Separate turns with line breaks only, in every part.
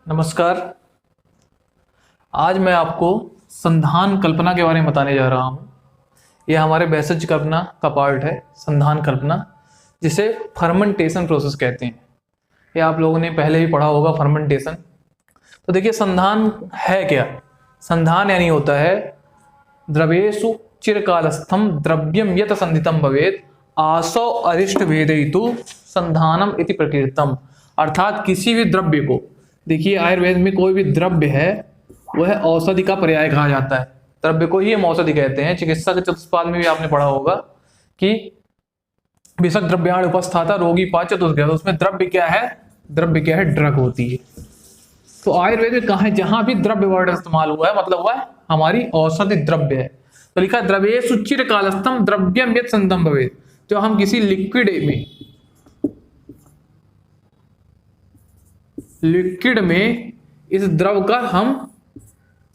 नमस्कार। आज मैं आपको संधान कल्पना के बारे में बताने जा रहा हूँ। यह हमारे बेसिक कल्पना का पार्ट है, संधान कल्पना, जिसे फर्मेंटेशन प्रोसेस कहते हैं। यह आप लोगों ने पहले भी पढ़ा होगा, फर्मेंटेशन। तो देखिए, संधान है क्या? संधान यानी होता है द्रवेषु चिरकालस्थम द्रव्यम यत संधितम भवेत् आसो अरिष्ट भेदयितु संधानम इति प्रकृतम। अर्थात किसी भी द्रव्य को, देखिए आयुर्वेद में कोई भी द्रव्य है वह औषधि का पर्याय कहा जाता है। द्रव्य को ही हम औषधि कहते हैं। चिकित्सा के चतुष्पाद में भी आपने पढ़ा होगा कि विषक द्रव्याण उपस्थाता रोगी पाच चतुष्ग्रह। तो उसमें द्रव्य क्या है? द्रव्य क्या है? ड्रग होती है। तो आयुर्वेद में कहा है जहां भी द्रव्य वर्ड इस्तेमाल हुआ है मतलब वह हमारी औषधि द्रव्य है। तो लिखा है द्रव्येषु चिरकालस्थम द्रव्यम यत् संधितम भवेत्। जो हम किसी लिक्विड में इस द्रव का हम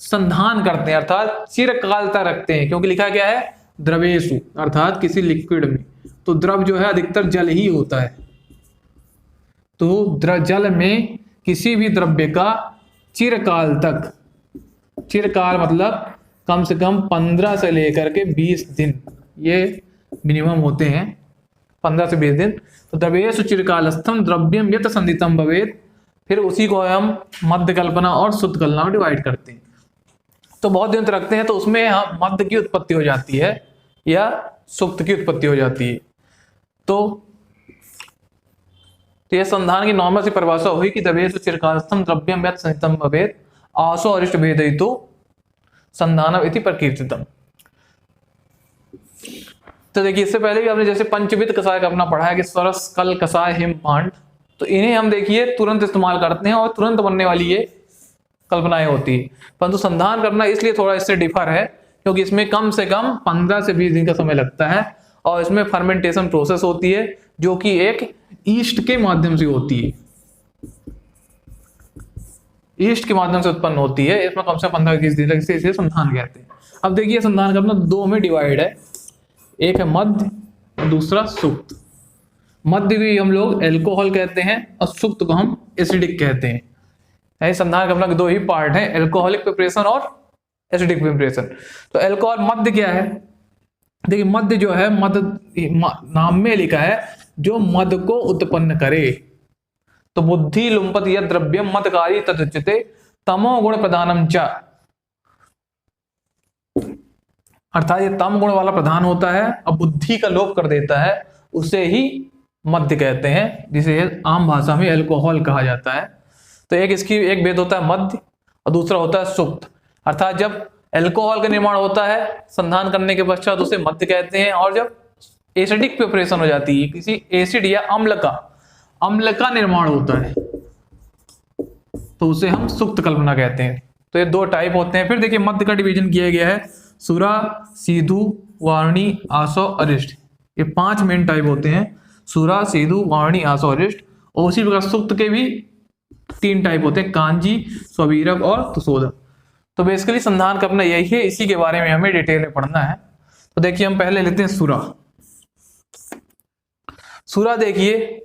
संधान करते हैं, अर्थात चिरकालता रखते हैं, क्योंकि लिखा क्या है? द्रवेषु, अर्थात किसी लिक्विड में। तो द्रव जो है अधिकतर जल ही होता है। तो जल में किसी भी द्रव्य का चिरकाल तक, चिरकाल मतलब कम से कम 15 से लेकर के 20 दिन, ये मिनिमम होते हैं, 15 से 20 दिन। तो द्रव्येषु चिरकालस्थम द्रव्यम यत् संधितम भवेत्। फिर उसी को हम मध्य कल्पना और शुद्ध कल्पना में डिवाइड करते हैं। तो बहुत दिन तक रखते हैं तो उसमें हम मध्य की उत्पत्ति हो जाती है या सुक्त की उत्पत्ति हो जाती है। तो यह संधान की नॉर्मल सी परिभाषा हुई कि द्रव्येषु चिरकालस्थम द्रव्यम यत् संधितम भवेत् आसो अरिष्ट भेदयितु संधानम इति प्रकीर्तितम। तो देखिए, इससे पहले भी आपने जैसे पंचविध कषाय का अपना पढ़ा है कि सरस, कल, कषाय, हिम, पांड। तो इन्हें हम देखिए तुरंत इस्तेमाल करते हैं और तुरंत बनने वाली ये कल्पनाएं होती है। परंतु संधान करना इसलिए थोड़ा इससे डिफर है क्योंकि इसमें कम से कम 15 से 20 दिन का समय लगता है और इसमें फर्मेंटेशन प्रोसेस होती है जो कि एक ईस्ट के माध्यम से होती है। ईस्ट के माध्यम से उत्पन्न होती है। इसमें कम से कम 15-20 दिन लगते हैं, इसे संधान कहते हैं। अब देखिए, संधान करना दो में डिवाइड है, एक है मध्य, दूसरा सुक्त। मध्य भी हम लोग एल्कोहल कहते हैं और सुक्त को हम एसिडिक कहते हैं। संधान करना के दो ही पार्ट है, एल्कोहलिक प्रिपरेशन और एसिडिक प्रिपरेशन। तो एल्कोहल मध्य क्या है? देखिए, मध्य जो है, मध्य नाम में लिखा है जो मद को उत्पन्न करे। तो बुद्धि लुम्पत यद द्रव्यम मदकारी तदुच्यते तमो गुण प्रधानम च। अर्थात ये तम गुण वाला प्रधान होता है और बुद्धि का लोप कर देता है, उसे ही मध्य कहते हैं, जिसे आम भाषा में अल्कोहल कहा जाता है। तो एक भेद होता है मध्य और दूसरा होता है सुक्त। अर्थात जब अल्कोहल का निर्माण होता है संधान करने के पश्चात उसे मध्य कहते हैं, और जब एसिडिक प्रिपरेशन हो जाती है, किसी एसिड या अम्ल का निर्माण होता है, तो उसे हम सुक्त कल्पना कहते हैं। तो ये दो टाइप होते हैं। फिर देखिए, मध्य का डिवीजन किया गया है सुरा, सीधु, वार्णी, आसो, अरिष्ट। ये 5 मेन टाइप होते हैं, सुरा, सीधु, वार्णी, आसो, अरिष्ट। और उसी प्रकार सुक्त के भी 3 टाइप होते हैं, कांजी, स्ववीरक और तुशोधक। तो बेसिकली संधान कल्पना यही है, इसी के बारे में हमें डिटेल में पढ़ना है। तो देखिए, हम पहले लेते हैं सुरा। सुरा देखिए,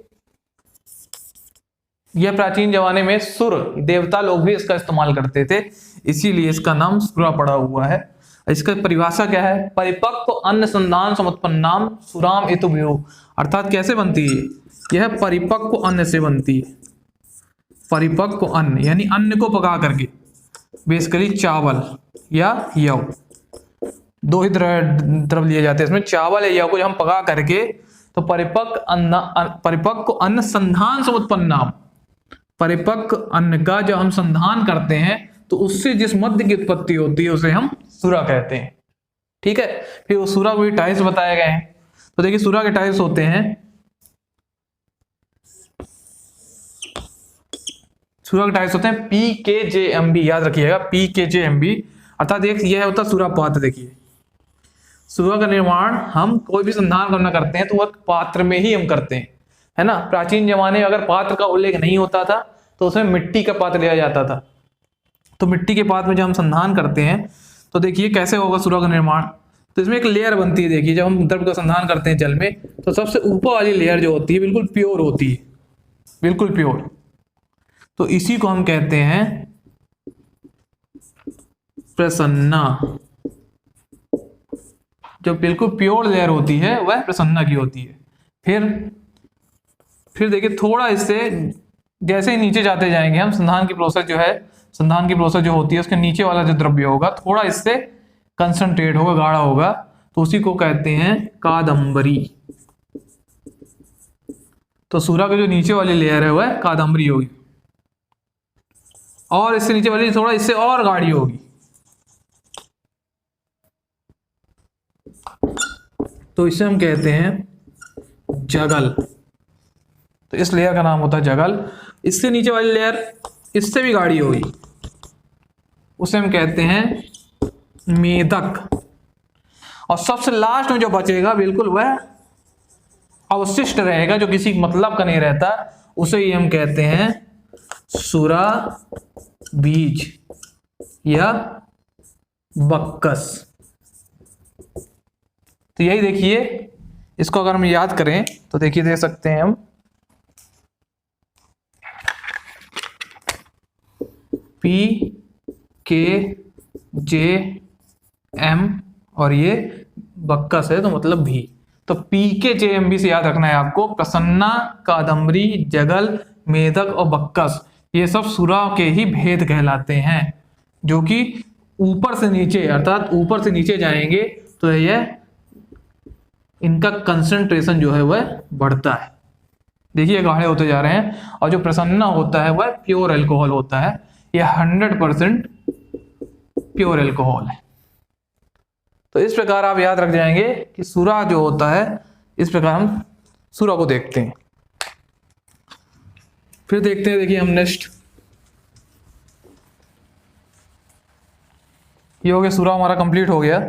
यह प्राचीन जमाने में सुर देवता लोग भी इसका इस्तेमाल करते थे, इसीलिए इसका नाम सुरा पड़ा हुआ है। इसका परिभाषा क्या है? परिपक्व अन्न संधान समुत्पन्नाम सुराम इतुभ्यो। अर्थात कैसे बनती है? यह परिपक्व अन्न से बनती है। परिपक्व अन्न यानी अन्न को पका करके, बेसिकली चावल या यव, दो ही द्रव लिए जाते हैं इसमें, चावल या यव को जब हम पका करके, तो परिपक्व अन्न संधान समुत्पन्नाम, परिपक्व अन्न का जब हम संधान करते हैं तो उससे जिस मध्य की उत्पत्ति होती है उसे हम सुरा कहते हैं। ठीक है। फिर उस सुरा को भी टाइप्स बताए गए हैं। तो देखिए, सुरा के टाइप्स होते हैं, सुरा के टाइप्स होते हैं PKJMB, याद रखिएगा PKJMB। अर्थात एक यह होता है सुरा पात्र। देखिए, सुरा का निर्माण हम कोई भी संधान करना करते हैं तो वह पात्र में ही हम करते हैं, है ना। प्राचीन जमाने में अगर पात्र का उल्लेख नहीं होता था तो उसमें मिट्टी का पात्र लिया जाता था। तो मिट्टी के पात्र में जब हम संधान करते हैं तो देखिए कैसे होगा सुरा का निर्माण। तो इसमें एक लेयर बनती है। देखिए, जब हम द्रव का संधान करते हैं जल में, तो सबसे ऊपर वाली लेयर जो होती है बिल्कुल प्योर होती है, बिल्कुल प्योर। तो इसी को हम कहते हैं प्रसन्ना। जो बिल्कुल प्योर लेयर होती है वह प्रसन्ना की होती है। फिर देखिए थोड़ा इससे जैसे ही नीचे जाते जाएंगे हम, संधान की प्रोसेस जो है, संधान की प्रोसेस जो होती है उसके नीचे वाला जो द्रव्य होगा थोड़ा इससे कंसंट्रेट होगा, गाढ़ा होगा, तो उसी को कहते हैं कादंबरी। तो सूरा की जो नीचे वाली लेयर है वह कादंबरी होगी, और इससे नीचे वाली थोड़ा इससे और गाढ़ी होगी। तो इसे हम कहते हैं जगल। तो इस लेयर का नाम होता है जगल। इससे नीचे वाली लेयर इससे भी गाढ़ी होगी, उसे हम कहते हैं मेदक। और सबसे लास्ट में जो बचेगा बिल्कुल वह अवशिष्ट रहेगा, जो किसी मतलब का नहीं रहता, उसे ही हम कहते हैं सुरा बीज या बक्कस। तो यही देखिए, इसको अगर हम याद करें तो देखिए दे सकते हैं हम पी के जे एम और ये बक्कस है तो मतलब भी। तो पी के जे एम बी से याद रखना है आपको, प्रसन्ना, कादंबरी, जगल, मेदक और बक्कस ये सब सुरा के ही भेद कहलाते हैं, जो कि ऊपर से नीचे अर्थात ऊपर से नीचे जाएंगे तो यह इनका कंसंट्रेशन जो है वह बढ़ता है। देखिए गाढ़े होते जा रहे हैं, और जो प्रसन्ना होता है वह प्योर अल्कोहल होता है, यह 100% प्योर अल्कोहल है। तो इस प्रकार आप याद रख जाएंगे कि सूरा जो होता है, इस प्रकार हम सूरा को देखते हैं। फिर देखते हैं, देखिए हम नेक्स्ट, ये हो गया सूरा हमारा कंप्लीट हो गया।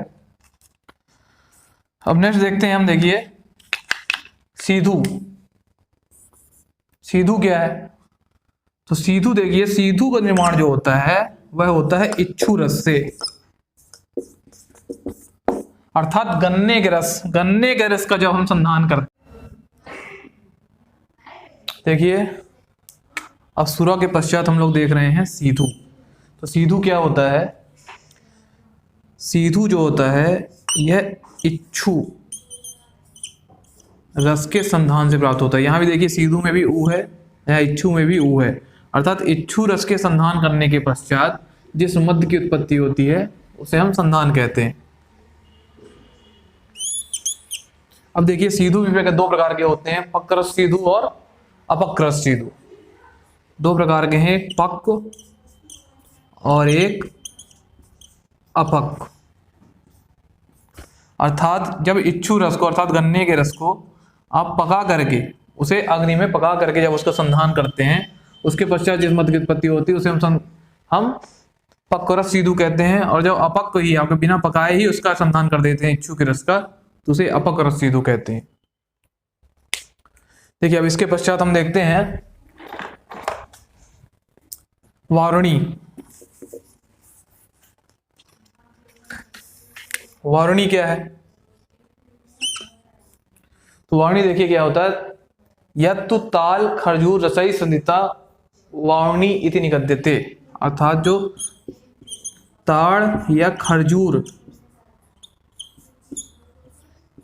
अब नेक्स्ट देखते हैं हम, देखिए सीधू। सीधू क्या है? तो सीधू देखिए, सीधू का निर्माण जो होता है वह होता है इच्छू रस से, अर्थात गन्ने के रस, गन्ने के रस का जब हम संधान करते। देखिए अब सूरा के पश्चात हम लोग देख रहे हैं सीधू। तो सीधू क्या होता है? सीधू जो होता है यह इच्छू रस के संधान से प्राप्त होता है। यहां भी देखिए सीधू में भी ऊ है, यहाँ इच्छू में भी ऊ है, अर्थात इच्छू रस के संधान करने के पश्चात जिस मद्य की उत्पत्ति होती है उसे हम संधान कहते हैं। अब देखिए सीधू भी दो प्रकार के होते हैं, पक्व रस सीधू और अपक्व रस सीधू। दो प्रकार के हैं, पक्व और एक अपक्व। अर्थात जब इच्छू रस को अर्थात गन्ने के रस को आप पका करके, उसे अग्नि में पका करके जब उसका संधान करते हैं, उसके पश्चात जिस मद्य की उत्पत्ति होती है उसे हम पक्व रस सीधू कहते हैं। और जब अपक्व ही आपके बिना पकाए ही उसका संधान कर देते हैं इच्छू के रस का, तो उसे अपक्व रस सीधू कहते हैं। देखिए अब इसके पश्चात हम देखते हैं वारुणी। वारुणी क्या है? तो वारुणी देखिए क्या होता है, यत्तु ताल खरजूर रसई संदिता वारुणी इति निगद्यते। अर्थात जो ताड़ या खरजूर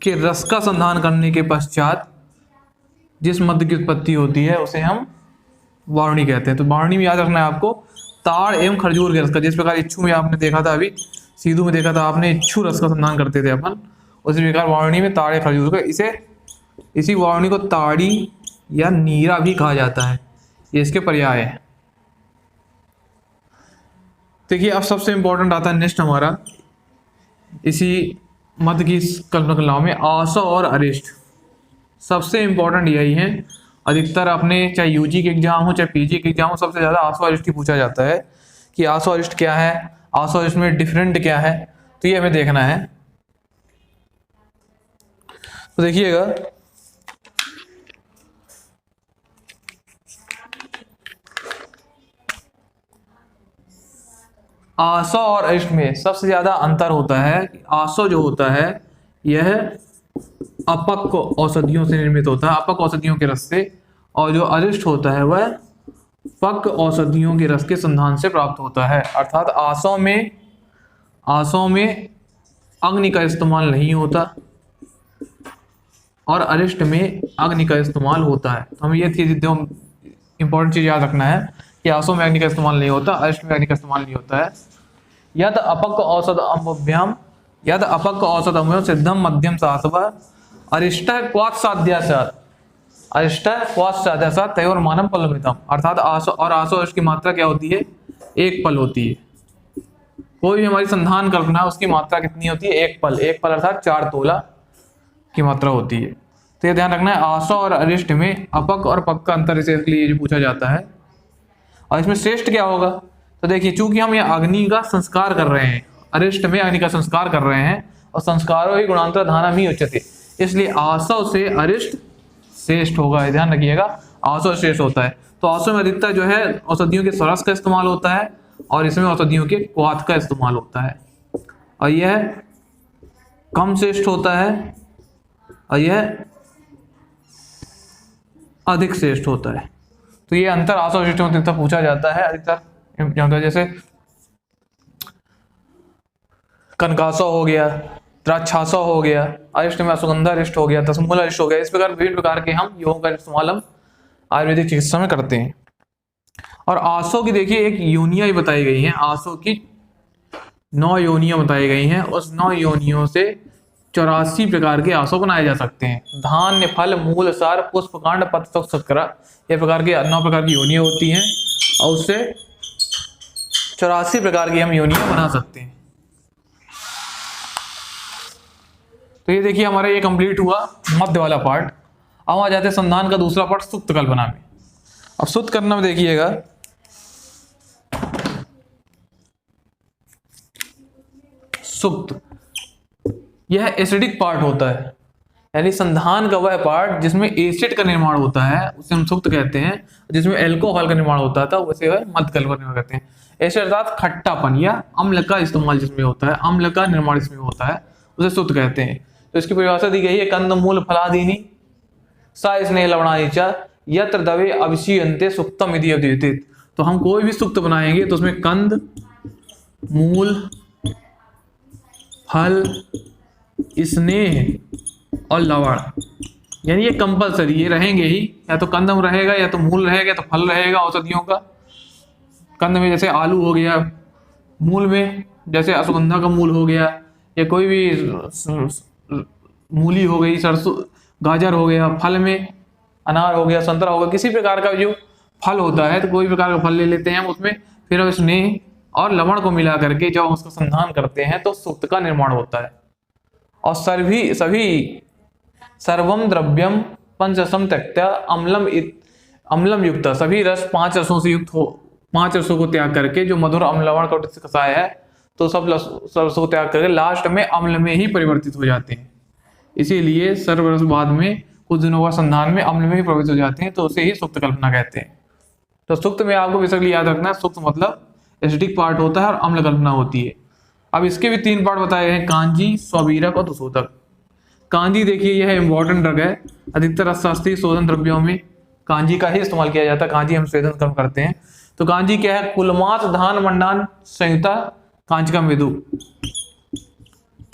के रस का संधान करने के पश्चात जिस मद्य की उत्पत्ति होती है उसे हम वारुणी कहते हैं। तो वारुणी में याद रखना है आपको, ताड़ एवं खरजूर के रस का, जिस प्रकार इच्छू में आपने देखा था, अभी सीधू में देखा था आपने, इच्छू रस का संधान करते थे अपन, उसी प्रकार वारुणी में ताड़ या खरजूर का, इसी वारुणी को ताड़ी या नीरा भी कहा जाता है, ये इसके पर्याय है। देखिए अब सबसे इंपॉर्टेंट आता है नेक्स्ट हमारा इसी मध्य की कल्पना में आसो और अरिष्ट। सबसे इंपॉर्टेंट यही है, अधिकतर आपने चाहे यूजी के एग्जाम हो चाहे पीजी के एग्जाम हो, सबसे ज्यादा आसो अरिष्ट ही पूछा जाता है कि आसो अरिष्ट क्या है, आसो अरिष्ट में डिफरेंट क्या है, तो ये हमें देखना है। तो देखिएगा आसो और अरिष्ट में सबसे ज्यादा अंतर होता है। आसो जो होता है यह अपक्व औषधियों से निर्मित होता है, अपक्व औषधियों के रस से, और जो अरिष्ट होता है वह पक औषधियों के रस के संधान से प्राप्त होता है। अर्थात आसों में अग्नि का इस्तेमाल नहीं होता और अरिष्ट में अग्नि का इस्तेमाल होता है। तो हमें ये चीज इंपॉर्टेंट चीज याद रखना है कि आसों में अग्नि का इस्तेमाल नहीं होता, अरिष्ट में अग्नि का इस्तेमाल नहीं होता है। यद अपक औषध अम्भ्याम सिद्धम मध्यम सासव अरिष्ट क्वात् साध्यासात् तयोर मानम फलमितम। अर्थात आसो और अरिष्ट की मात्रा क्या होती है? एक पल होती है। कोई भी हमारी संधान कल्पना है उसकी मात्रा कितनी होती है? एक पल अर्थात 4 तोला की मात्रा होती है। तो ये ध्यान रखना है, आसो और अरिष्ट में अपक और पक का अंतर इसे लिए जो पूछा जाता है। और इसमें श्रेष्ठ क्या होगा? तो देखिए, चूंकि हम ये अग्नि का संस्कार कर रहे हैं, अरिष्ट में अग्नि का संस्कार कर रहे हैं और संस्कारों ही गुणांतर धानम ही उच्यते, इसलिए आसव से अरिष्ट श्रेष्ठ होगा। ध्यान रखिएगा, आसव श्रेष्ठ होता है। तो आसव में अधिकतर जो है औषधियों के सरस का इस्तेमाल होता है और इसमें औषधियों के क्वाथ का इस्तेमाल होता है, और यह कम श्रेष्ठ होता है और यह अधिक श्रेष्ठ होता है। तो ये अंतर आसव श्रेष्ठ में अधिकतर पूछा जाता है। अधिकतर जैसे कनकासव हो गया, द्राक्षासव हो गया, अरिष्ट में अश्वगंधा अरिष्ट हो गया, दशमूल अरिष्ट हो गया। इस प्रकार विभिन्न प्रकार के हम योगों का इस्तेमाल हम आयुर्वेदिक चिकित्सा में करते हैं। और आसो की देखिए एक योनियां ही बताई गई हैं। आसो की 9 योनियां बताई गई हैं। उस 9 योनियों से 84 प्रकार के आसो बनाए जा सकते हैं। धान्य, फल, मूल, सार, पुष्प, कांड, पत्र, शर्करा, ये प्रकार के 9 प्रकार की योनियां होती हैं और उससे 84 प्रकार की हम योनियां बना सकते हैं। तो ये देखिए हमारा ये कंप्लीट हुआ मध्य वाला पार्ट। अब आ जाते हैं संधान का दूसरा पार्ट, सुक्त कल्पना में। अब सुक्त करना में देखिएगा, सुक्त यह एसिडिक पार्ट होता है, यानी संधान का वह पार्ट जिसमें एसिड का निर्माण होता है उसे हम सुक्त कहते हैं। जिसमें अल्कोहल का निर्माण होता था उसे वह मध्य कल्पना कहते हैं। एसिड अर्थात खट्टापन या अम्ल का इस्तेमाल जिसमें होता है, अम्ल का निर्माण इसमें होता है, उसे सुक्त कहते हैं। तो इसकी परिभाषा दी गई है, कंद मूल फलादीनी सा स्नेह लवणानी च यत्र दवे अभिषीयन्ते सुक्तम इति अभिधीयते। तो हम कोई भी सुक्त बनाएंगे तो उसमें कंद, मूल, फल, स्नेह और लवण, यानी ये कंपलसरी ये रहेंगे ही। या तो कंदम रहेगा, या तो मूल रहेगा, या तो फल रहेगा औषधियों का। कंद में जैसे आलू हो गया, मूल में जैसे अश्वगंधा का मूल हो गया, या कोई भी मूली हो गई, सरसों, गाजर हो गया। फल में अनार हो गया, संतरा हो गया, किसी प्रकार का जो फल होता है तो कोई प्रकार का फल ले लेते हैं हम, उसमें फिर हम स्नेह और लवण को मिला करके जब हम उसका संधान करते हैं तो सुक्त का निर्माण होता है। और सभी सर्वम द्रव्यम पंचरसम त्यक्त्या अम्लम युक्त, सभी रस 5 रसों से युक्त हो, 5 रसों को त्याग करके जो मधुर अम्ल लवण का कसाय है, तो सब रसों को त्याग करके लास्ट में अम्ल में ही परिवर्तित हो जाते हैं। इसीलिए सर्वरस बाद में कुछ दिनों बाद संधान में अम्ल में ही प्रवेश हो जाते हैं, तो उसे ही सुक्त कल्पना कहते हैं। तो सुक्त में आपको बेसिकली याद रखना है, सुक्त मतलब एसिडिक पार्ट होता है और अम्ल कल्पना होती है। अब इसके भी 3 पार्ट बताए गए हैं, कांजी, स्वबीरक और दुशोधक। कांजी देखिए यह इंपॉर्टेंट ड्रग है। अधिकतर अशास्त्रीय शोधन द्रव्यों में कांजी का ही इस्तेमाल किया जाता है। कांजी हम शोधन कर्म करते हैं। तो कांजी क्या है? कुलमास धान मंडान संयुक्ता कांचका मृदु।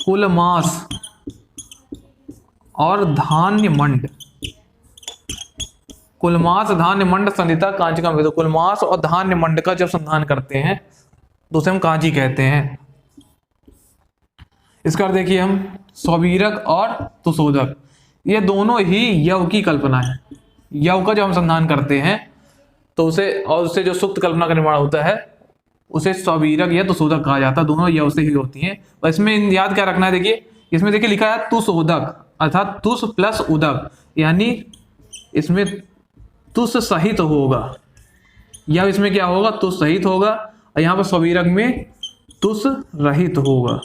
कुलमास और धान्य मंड, कुलमास धान्य मंड संधिता कांचिका मृदु। कुलमास और धान्य मंड का जब संधान करते हैं तो उसे हम कांची कहते हैं। इसका देखिए हम स्वबीरक और तुशोधक, ये दोनों ही यव की कल्पना है। यव का जब हम संधान करते हैं तो उससे जो सुक्त कल्पना का निर्माण होता है उसे स्वबीरक या तुशोधक कहा जाता है। दोनों यव से ही होती हैं। और इसमें याद क्या रखना है, देखिए इसमें देखिए लिखा है तुशोधक, अर्थात तुष प्लस उदक, यानी इसमें तुष सहित होगा, या इसमें क्या होगा? तुष सहित होगा। और यहाँ पर स्वबीरक में तुष रहित होगा,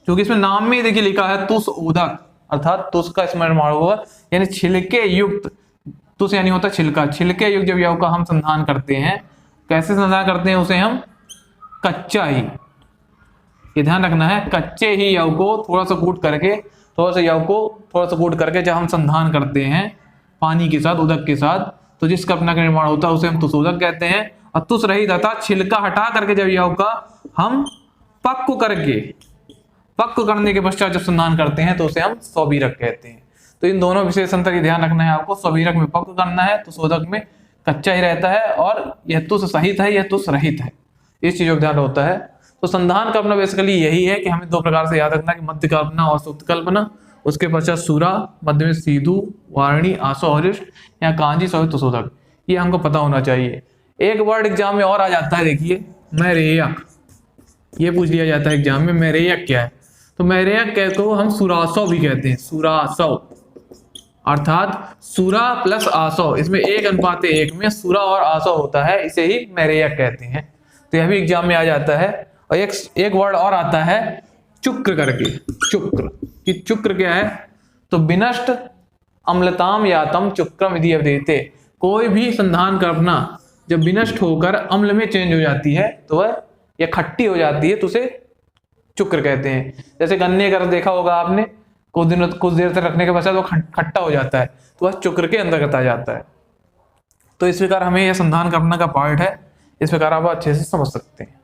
क्योंकि इसमें नाम में देखिए लिखा है तुष उदक, अर्थात तुष का इसमें निर्माण होगा, यानी छिलके युक्त। तुष यानी होता है छिलका, छिलके युक्त जब यव का हम संधान करते हैं, कैसे संधान करते हैं? उसे हम कच्चा ही, ये ध्यान रखना है, कच्चे ही यव को थोड़ा सा कूट करके जब हम संधान करते हैं पानी के साथ, उदक के साथ, तो जिस कल्पना का निर्माण होता है उसे हम तुषोदक कहते हैं। और तुष रहित अर्थात छिलका हटा करके जब यह होगा हम पक्व करने के पश्चात जब संधान करते हैं तो उसे हम स्वबीरक कहते हैं। तो इन दोनों विशेष अंतर की ध्यान रखना है आपको। स्वबीरक में पक्व करना है, तुषोदक में कच्चा ही रहता है, और यह तुष सहित है, यह तुष रहित है, इस चीजों का ध्यान होता है। तो संधान कल्पना बेसिकली यही है कि हमें दो प्रकार से याद रखना है कि मध्य कल्पना और सुप्त कल्पना, उसके पश्चात सुरा, मध्य में सीधु, वारणी, आसो, अरिष्ट या कांजी, सौ, तुषोदक, ये हमको पता होना चाहिए। एक वर्ड एग्जाम में और आ जाता है, देखिए मैरेयक, ये पूछ लिया जाता है एग्जाम में मैरेयक क्या है। तो मैरेयक को हम सुरासव भी कहते हैं, सुरासव अर्थात सुरा प्लस आसव, इसमें 1:1 में सुरा और आसव होता है, इसे ही मैरेयक कहते हैं। तो यह भी एग्जाम में आ जाता है। और एक वर्ड और आता है चुक्र करके, चुक्र, कि चुक्र क्या है, तो विनष्ट अम्लताम यातम चुक्रम यदि अवदेते, कोई भी संधान कल्पना जब विनष्ट होकर अम्ल में चेंज हो जाती है तो वह या खट्टी हो जाती है तो उसे चुक्र कहते हैं। जैसे गन्ने का रस देखा होगा आपने, कुछ देर तक रखने के पश्चात वो खट्टा हो जाता है तो वह चुक्र के अंतर्गत आ जाता है। तो इस प्रकार हमें यह संधान कल्पना का पार्ट है, इस प्रकार आप अच्छे से समझ सकते हैं।